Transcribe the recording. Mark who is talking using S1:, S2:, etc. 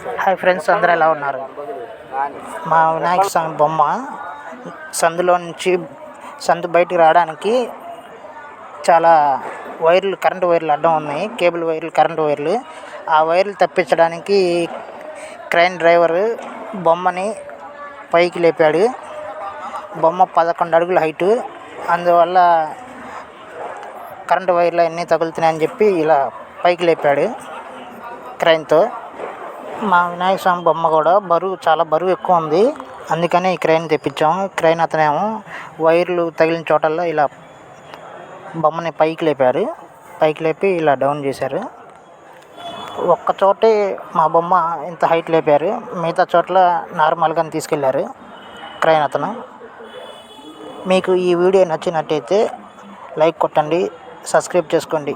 S1: Hi friends, అందరూ ఎలా ఉన్నారు? మా వినాయక స్వామి బొమ్మ సందులో నుంచి సందు బయటికి రావడానికి చాలా వైర్లు, కరెంటు వైర్లు అడ్డం ఉన్నాయి. కేబుల్ వైర్లు, కరెంటు వైర్లు. ఆ వైర్లు తప్పించడానికి క్రైన్ డ్రైవరు బొమ్మని పైకి లేపాడు. బొమ్మ 11 అడుగుల హైటు. అందువల్ల కరెంటు వైర్లు అన్నీ తగులుతున్నాయని చెప్పి ఇలా పైకి లేపాడు క్రైన్తో. మా వినాయక స్వామి బొమ్మ కూడా చాలా బరువు ఎక్కువ ఉంది. అందుకనే ఈ క్రైన్ తెప్పించాము. క్రైన్ అతనేమో వైర్లు తగిలిన చోటల్లో ఇలా బొమ్మని పైకి లేపారు. పైకి లేపి ఇలా డౌన్ చేశారు. ఒక్క చోటే మా బొమ్మ ఇంత హైట్ లేపారు. మిగతా చోట్ల నార్మల్గా తీసుకెళ్లారు క్రైన్ అతను. మీకు ఈ వీడియో నచ్చినట్టయితే లైక్ కొట్టండి, సబ్స్క్రైబ్ చేసుకోండి.